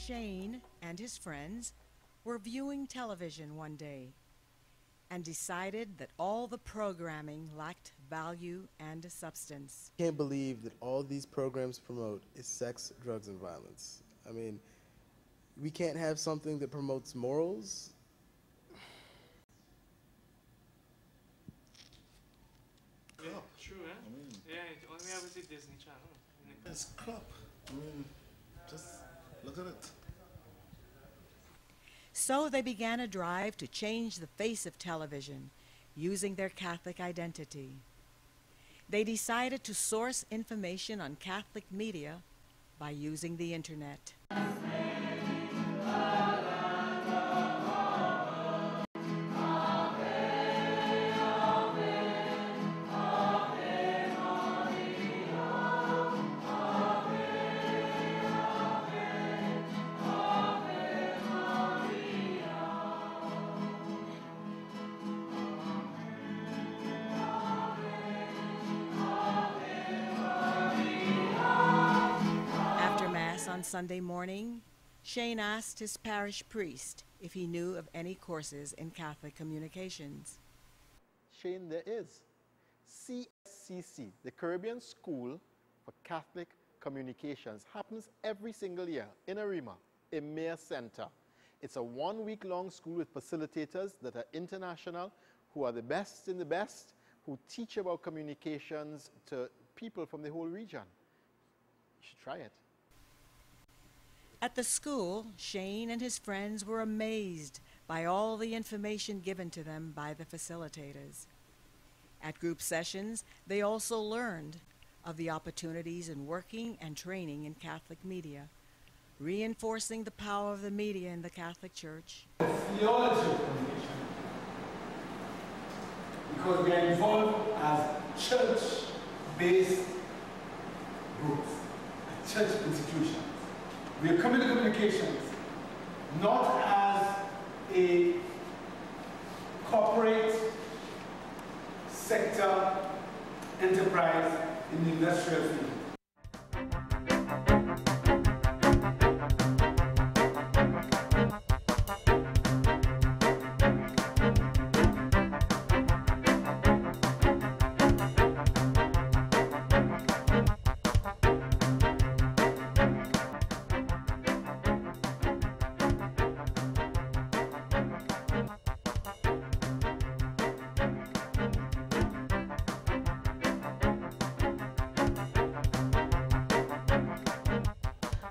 Shane and his friends were viewing television one day and decided that all the programming lacked value and substance. I can't believe that all these programs promote is sex, drugs, and violence. I mean, we can't have something that promotes morals? Yeah, true, eh? I mean, yeah, all we have is the Disney Channel. It's crap. I mean, just look at it. So they began a drive to change the face of television using their Catholic identity. They decided to source information on Catholic media by using the internet. On Sunday morning, Shane asked his parish priest if he knew of any courses in Catholic communications. Shane, there is. C.S.C.C, the Caribbean School for Catholic Communications, happens every single year in Arima, Emir Center. It's a one-week-long school with facilitators that are international, who are the best in the best, who teach about communications to people from the whole region. You should try it. At the school, Shane and his friends were amazed by all the information given to them by the facilitators. At group sessions, they also learned of the opportunities in working and training in Catholic media, reinforcing the power of the media in the Catholic Church. Theology of communication, because we are involved as church-based groups, church institutions. We are communications, not as a corporate sector enterprise in the industrial field.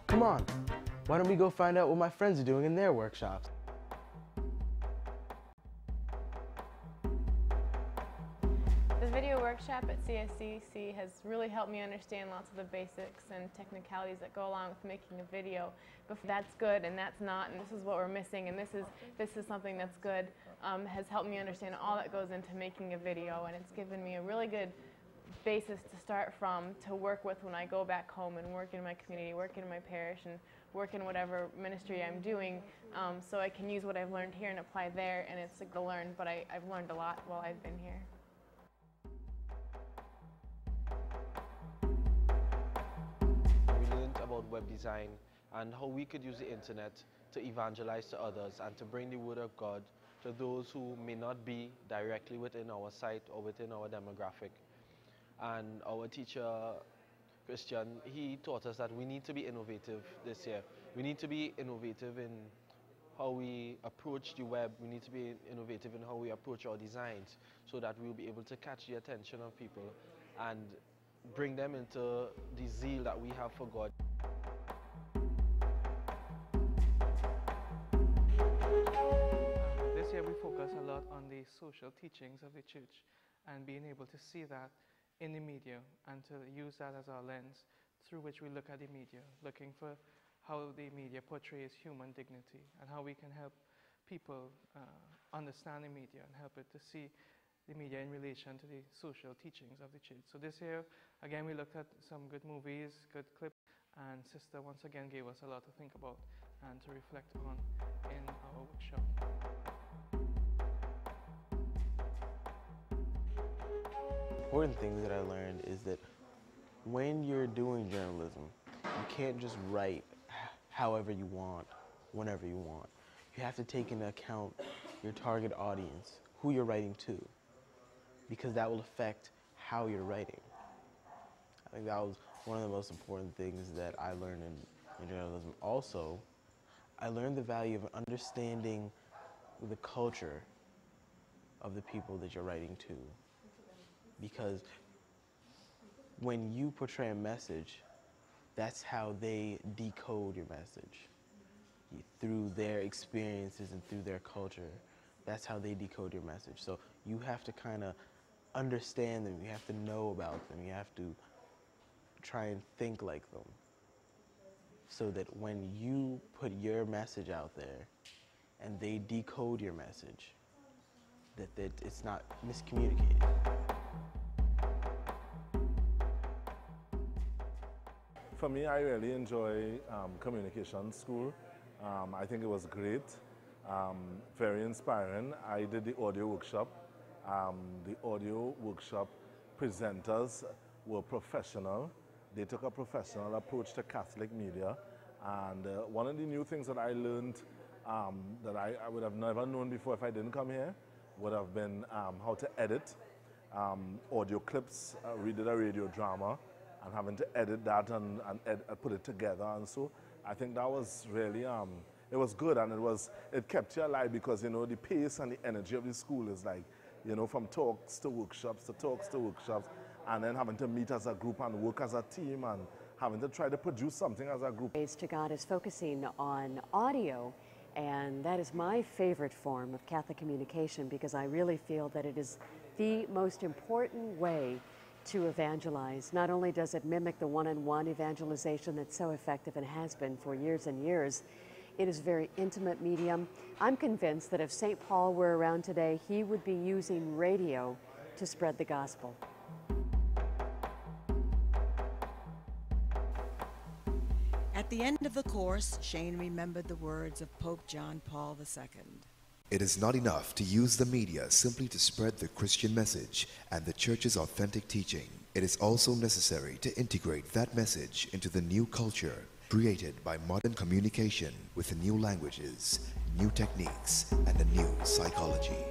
Come on, why don't we go find out what my friends are doing in their workshops? The video workshop at C.S.C.C has really helped me understand lots of the basics and technicalities that go along with making a video. But that's good and that's not, and this is what we're missing, and this is something that's good, has helped me understand all that goes into making a video, and it's given me a really good basis to start from, to work with when I go back home and work in my community, work in my parish, and work in whatever ministry I'm doing, so I can use what I've learned here and apply there, and it's like to learn, but I've learned a lot while I've been here. We learned about web design and how we could use the internet to evangelize to others and to bring the word of God to those who may not be directly within our site or within our demographic. And our teacher, Christian, he taught us that we need to be innovative this year. We need to be innovative in how we approach the web. We need to be innovative in how we approach our designs so that we'll be able to catch the attention of people and bring them into the zeal that we have for God. This year we focus a lot on the social teachings of the church and being able to see that in the media and to use that as our lens through which we look at the media, looking for how the media portrays human dignity and how we can help people understand the media and help it to see the media in relation to the social teachings of the church. So this year, again, we looked at some good movies, good clips, and Sister once again gave us a lot to think about and to reflect on in our workshop. Important things that I learned is that when you're doing journalism, you can't just write however you want, whenever you want. You have to take into account your target audience, who you're writing to, because that will affect how you're writing. I think that was one of the most important things that I learned in journalism. Also, I learned the value of understanding the culture of the people that you're writing to. Because when you portray a message, that's how they decode your message. Through their experiences and through their culture, that's how they decode your message. So you have to kind of understand them, you have to know about them, you have to try and think like them, so that when you put your message out there and they decode your message, that it's not miscommunicated. For me, I really enjoy communication school. I think it was great, very inspiring. I did the audio workshop. The audio workshop presenters were professional. They took a professional approach to Catholic media. And one of the new things that I learned that I would have never known before if I didn't come here would have been how to edit audio clips. We did a radio drama and having to edit that and put it together. And so I think that was really, it was good, and it kept you alive, because, you know, the pace and the energy of the school is like, you know, from talks to workshops to talks to workshops, and then having to meet as a group and work as a team and having to try to produce something as a group. Praise to God is focusing on audio, and that is my favorite form of Catholic communication, because I really feel that it is the most important way to evangelize. Not only does it mimic the one-on-one evangelization that's so effective and has been for years and years, it is a very intimate medium. I'm convinced that if St. Paul were around today, he would be using radio to spread the gospel. At the end of the course, Shane remembered the words of Pope John Paul II. It is not enough to use the media simply to spread the Christian message and the Church's authentic teaching. It is also necessary to integrate that message into the new culture created by modern communication with new languages, new techniques, and a new psychology.